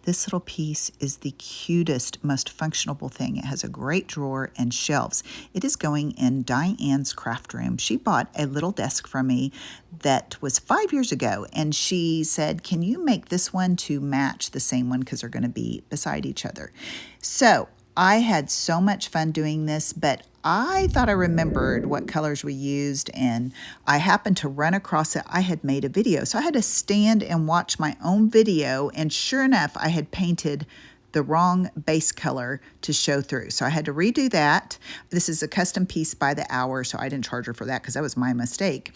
This little piece is the cutest, most functional thing. It has a great drawer and shelves. It is going in Diane's craft room. She bought a little desk from me that was 5 years ago, and she said, can you make this one to match the same one because they're going to be beside each other? So I had so much fun doing this, but I thought I remembered what colors we used, and I happened to run across it. I had made a video, so I had to stand and watch my own video, and sure enough, I had painted the wrong base color to show through. So I had to redo that. This is a custom piece by the hour, so I didn't charge her for that because that was my mistake.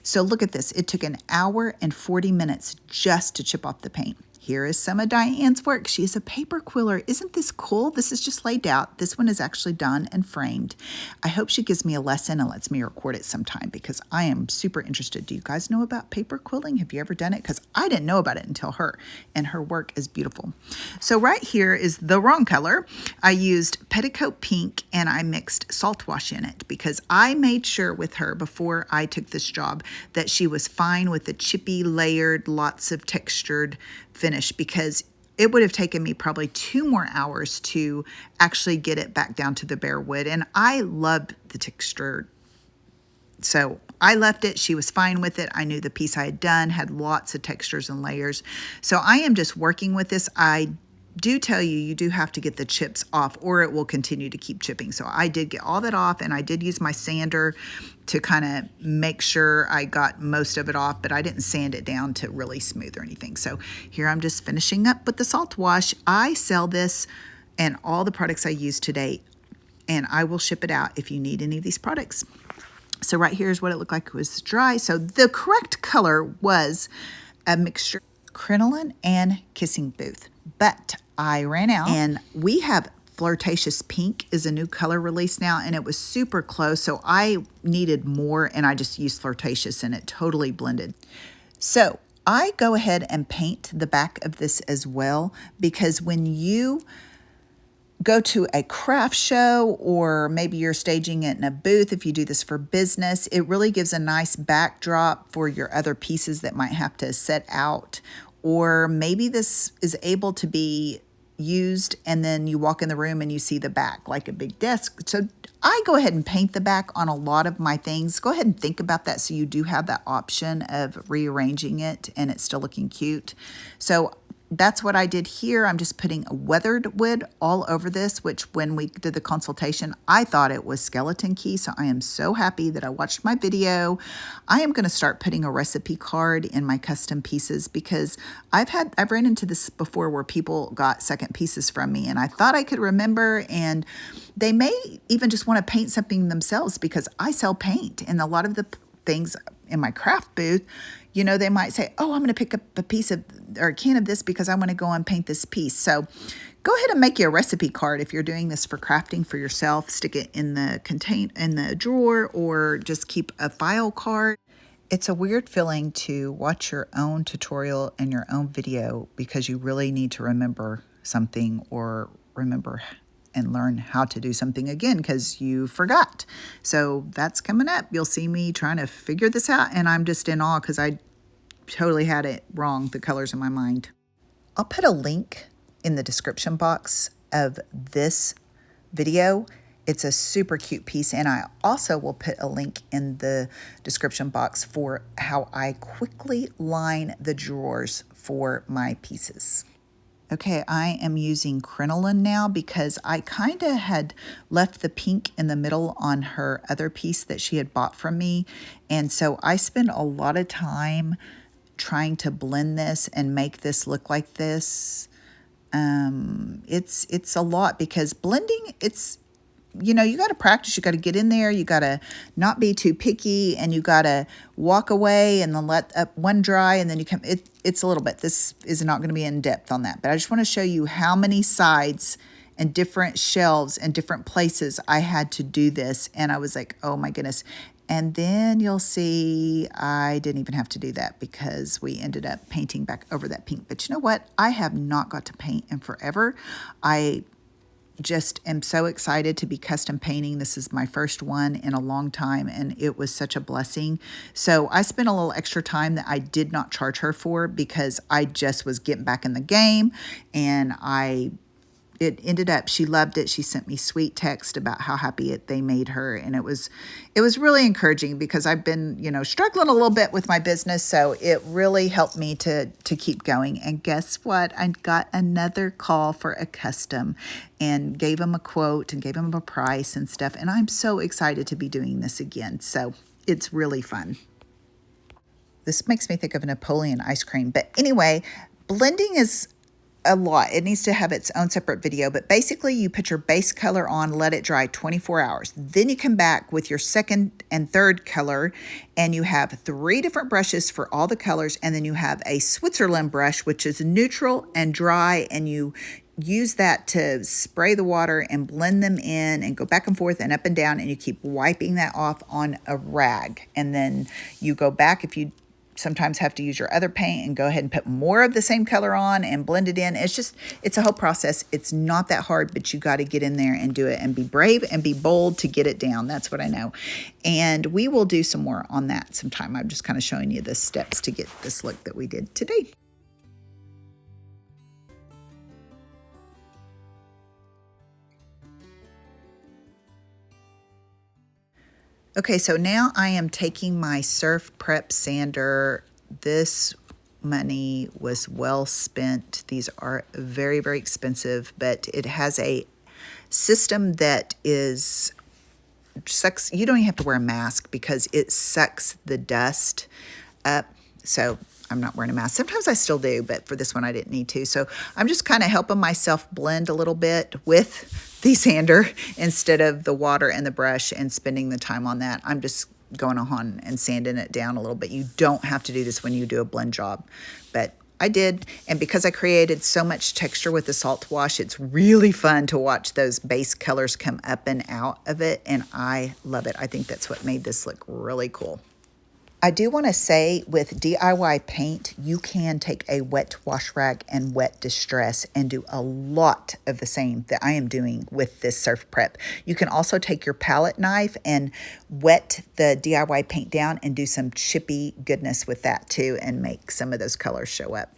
So look at this. It took 1 hour and 40 minutes just to chip off the paint. Here is some of Diane's work. She is a paper quiller. Isn't this cool? This is just laid out. This one is actually done and framed. I hope she gives me a lesson and lets me record it sometime because I am super interested. Do you guys know about paper quilling? Have you ever done it? Because I didn't know about it until her, and her work is beautiful. So right here is the wrong color. I used petticoat pink and I mixed salt wash in it because I made sure with her before I took this job that she was fine with the chippy, layered, lots of textured finish, because it would have taken me probably 2 more hours to actually get it back down to the bare wood. And I loved the texture. So I left it. She was fine with it. I knew the piece I had done had lots of textures and layers. So I am just working with this. I do tell you, you do have to get the chips off or it will continue to keep chipping. So I did get all that off, and I did use my sander to kind of make sure I got most of it off, but I didn't sand it down to really smooth or anything. So here I'm just finishing up with the salt wash. I sell this and all the products I use today, and I will ship it out if you need any of these products. So right here is what it looked like it was dry. So the correct color was a mixture of crinoline and kissing booth, but I ran out, and we have Flirtatious pink is a new color release now, and it was super close, so I needed more, and I just used Flirtatious, and it totally blended. So I go ahead and paint the back of this as well, because when you go to a craft show, or maybe you're staging it in a booth, if you do this for business, it really gives a nice backdrop for your other pieces that might have to set out. Or maybe this is able to be used and then you walk in the room and you see the back like a big desk. So I go ahead and paint the back on a lot of my things. Go ahead and think about that so you do have that option of rearranging it and it's still looking cute. So that's what I did here. I'm just putting a weathered wood all over this, which when we did the consultation, I thought it was skeleton key. So I am so happy that I watched my video. I am going to start putting a recipe card in my custom pieces because I've ran into this before where people got second pieces from me and I thought I could remember, and they may even just want to paint something themselves because I sell paint, and a lot of the things in my craft booth, you know, they might say, oh, I'm going to pick up a piece of or a can of this because I want to go and paint this piece. So go ahead and make you a recipe card if you're doing this for crafting for yourself. Stick it in the drawer, or just keep a file card. It's a weird feeling to watch your own tutorial and your own video because you really need to remember something, or remember and learn how to do something again because you forgot. So that's coming up. You'll see me trying to figure this out, and I'm just in awe because I totally had it wrong, the colors in my mind. I'll put a link in the description box of this video. It's a super cute piece, and I also will put a link in the description box for how I quickly line the drawers for my pieces. Okay, I am using crinoline now because I kind of had left the pink in the middle on her other piece that she had bought from me. And so I spend a lot of time trying to blend this and make this look like this. It's a lot because blending, you know, you got to practice. You got to get in there. You got to not be too picky, and you got to walk away and then let up one dry, and then you come. It's a little bit. This is not going to be in depth on that, but I just want to show you how many sides and different shelves and different places I had to do this, and I was like, oh my goodness. And then you'll see I didn't even have to do that because we ended up painting back over that pink. But you know what? I have not got to paint in forever. I just am so excited to be custom painting. This is my first one in a long time, and it was such a blessing. So I spent a little extra time that I did not charge her for because I just was getting back in the game, and it ended up, she loved it. She sent me sweet text about how happy they made her. And it was really encouraging because I've been, struggling a little bit with my business. So it really helped me to keep going. And guess what? I got another call for a custom and gave them a quote and gave them a price and stuff. And I'm so excited to be doing this again. So it's really fun. This makes me think of a Napoleon ice cream. But anyway, blending is a lot. It needs to have its own separate video, but basically you put your base color on, let it dry 24 hours. Then you come back with your second and third color, and you have 3 different brushes for all the colors, and then you have a Switzerland brush, which is neutral and dry, and you use that to spray the water and blend them in and go back and forth and up and down, and you keep wiping that off on a rag. And then you go back, if you sometimes have to use your other paint, and go ahead and put more of the same color on and blend it in. It's a whole process. It's not that hard, but you got to get in there and do it and be brave and be bold to get it down. That's what I know. And we will do some more on that sometime. I'm just kind of showing you the steps to get this look that we did today. Okay, so now I am taking my Surf Prep sander. This money was well spent. These are very, very expensive, but it has a system that sucks. You don't even have to wear a mask because it sucks the dust up. So I'm not wearing a mask. Sometimes I still do, but for this one I didn't need to. So I'm just kind of helping myself blend a little bit with the sander instead of the water and the brush and spending the time on that. I'm just going on and sanding it down a little bit. You don't have to do this when you do a blend job, but I did. And because I created so much texture with the salt wash, it's really fun to watch those base colors come up and out of it. And I love it. I think that's what made this look really cool. I do want to say with DIY paint, you can take a wet wash rag and wet distress and do a lot of the same that I am doing with this Surf Prep. You can also take your palette knife and wet the DIY paint down and do some chippy goodness with that too and make some of those colors show up.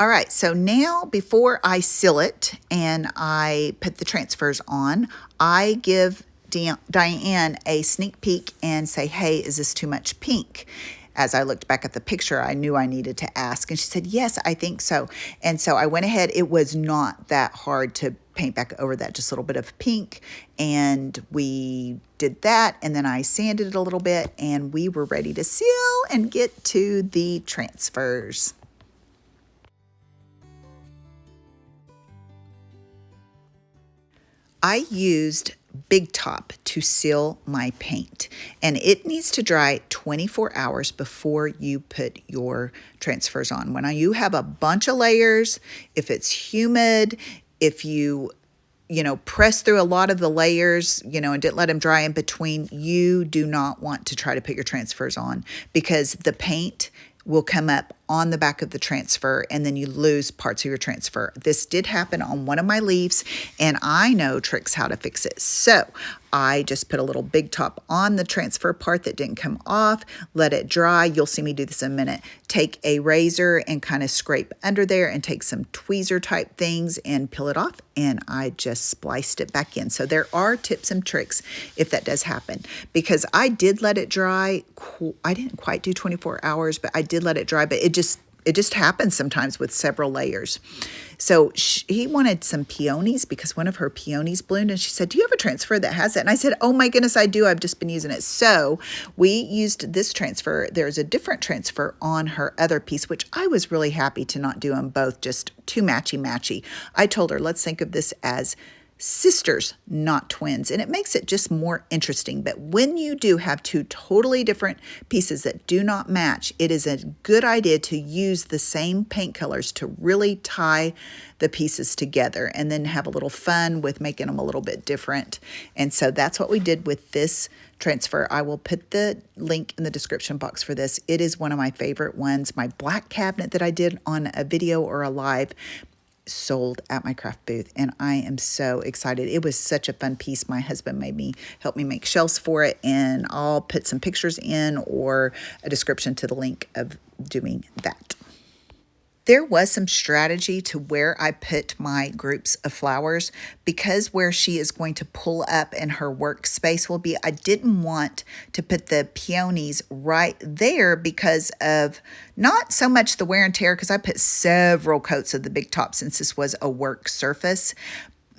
All right, so now before I seal it and I put the transfers on, I give Diane a sneak peek and say, hey, is this too much pink? As I looked back at the picture, I knew I needed to ask. And she said, yes, I think so. And so I went ahead. It was not that hard to paint back over that, just a little bit of pink. And we did that. And then I sanded it a little bit and we were ready to seal and get to the transfers. I used Big Top to seal my paint, and it needs to dry 24 hours before you put your transfers on. When you have a bunch of layers, if it's humid, if you press through a lot of the layers, and didn't let them dry in between, you do not want to try to put your transfers on because the paint will come up on the back of the transfer and then you lose parts of your transfer. This did happen on one of my leaves and I know tricks how to fix it. So I just put a little Big Top on the transfer part that didn't come off, let it dry. You'll see me do this in a minute. Take a razor and kind of scrape under there and take some tweezer type things and peel it off, and I just spliced it back in. So there are tips and tricks if that does happen, because I did let it dry. I didn't quite do 24 hours, but I did let it dry, but it just happens sometimes with several layers. So he wanted some peonies because one of her peonies bloomed, and she said, do you have a transfer that has it? And I said, oh my goodness, I do. I've just been using it. So we used this transfer. There's a different transfer on her other piece, which I was really happy to not do them both, just too matchy-matchy. I told her, let's think of this as sisters, not twins, and it makes it just more interesting. But when you do have two totally different pieces that do not match, it is a good idea to use the same paint colors to really tie the pieces together and then have a little fun with making them a little bit different. And so that's what we did with this transfer. I will put the link in the description box for this. It is one of my favorite ones. My black cabinet that I did on a video or a live sold at my craft booth, and I am so excited. It was such a fun piece. My husband help me make shelves for it, and I'll put some pictures in or a description to the link of doing that. There was some strategy to where I put my groups of flowers, because where she is going to pull up and her workspace will be, I didn't want to put the peonies right there because of not so much the wear and tear, because I put several coats of the big top since this was a work surface.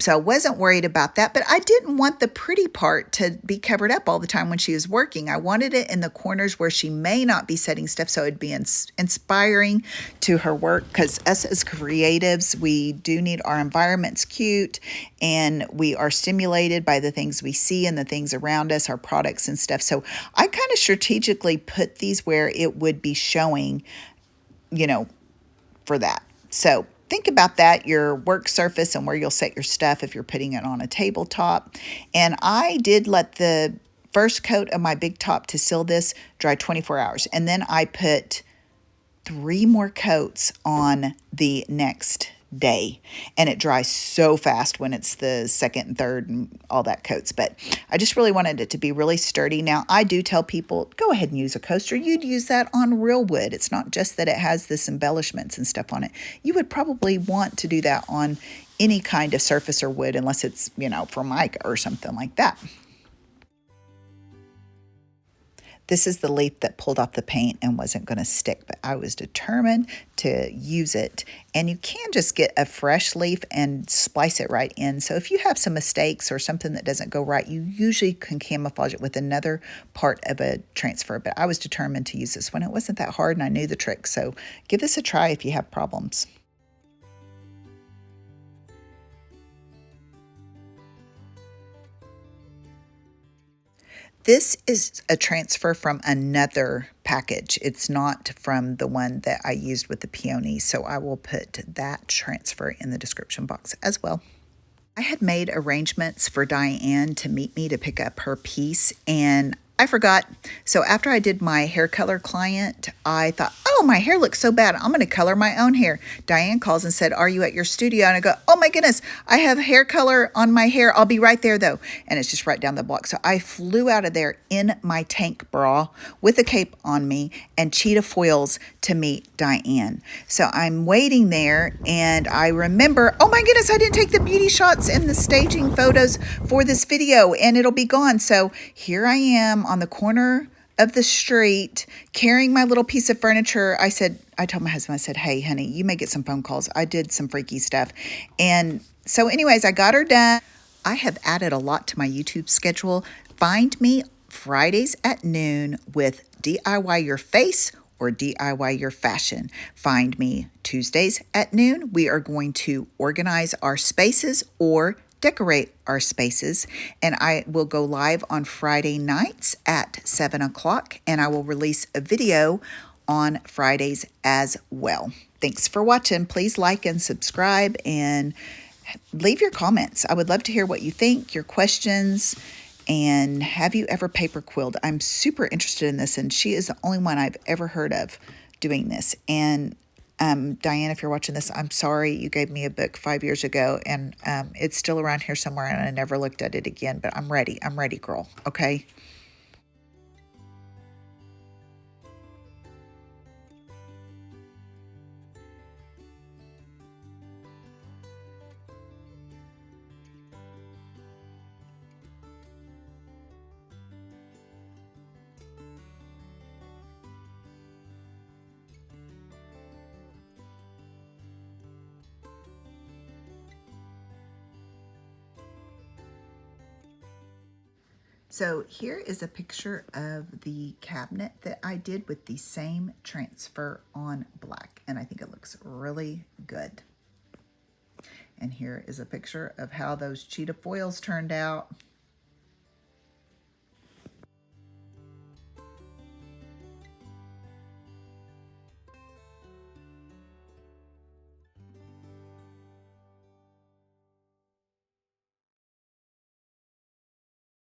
So I wasn't worried about that, but I didn't want the pretty part to be covered up all the time when she was working. I wanted it in the corners where she may not be setting stuff, so it'd be inspiring to her work, because us as creatives, we do need our environments cute, and we are stimulated by the things we see and the things around us, our products and stuff. So I kind of strategically put these where it would be showing, for that. So think about that, your work surface and where you'll set your stuff if you're putting it on a tabletop. And I did let the first coat of my big top to seal this dry 24 hours. And then I put 3 more coats on the next day, and it dries so fast when it's the second and third and all that coats. But I just really wanted it to be really sturdy. Now, I do tell people, go ahead and use a coaster. You'd use that on real wood. It's not just that it has this embellishments and stuff on it. You would probably want to do that on any kind of surface or wood, unless it's, Formica or something like that. This is the leaf that pulled off the paint and wasn't going to stick, but I was determined to use it. And you can just get a fresh leaf and splice it right in. So if you have some mistakes or something that doesn't go right, you usually can camouflage it with another part of a transfer. But I was determined to use this one. It wasn't that hard, and I knew the trick. So give this a try if you have problems. This is a transfer from another package. It's not from the one that I used with the peony, so I will put that transfer in the description box as well. I had made arrangements for Diane to meet me to pick up her piece, and I forgot. So after I did my hair color client, I thought, oh, my hair looks so bad. I'm going to color my own hair. Diane calls and said, are you at your studio? And I go, oh my goodness, I have hair color on my hair. I'll be right there though. And it's just right down the block. So I flew out of there in my tank bra with a cape on me and cheetah foils to meet Diane. So I'm waiting there, and I remember, oh my goodness, I didn't take the beauty shots and the staging photos for this video, and it'll be gone. So here I am on the corner of the street carrying my little piece of furniture. I told my husband, I said, hey, honey, you may get some phone calls. I did some freaky stuff. And so anyways, I got her done. I have added a lot to my YouTube schedule. Find me Fridays at noon with DIY Your Face or DIY Your Fashion. Find me Tuesdays at noon. We are going to organize our spaces or decorate our spaces, and I will go live on Friday nights at 7 o'clock, and I will release a video on Fridays as well. Thanks for watching. Please like and subscribe and leave your comments. I would love to hear what you think, your questions, and have you ever paper quilled? I'm super interested in this, and she is the only one I've ever heard of doing this. And Diane, if you're watching this, I'm sorry you gave me a book 5 years ago, and it's still around here somewhere, and I never looked at it again, but I'm ready. I'm ready, girl. Okay? So here is a picture of the cabinet that I did with the same transfer on black, and I think it looks really good. And here is a picture of how those cheetah foils turned out.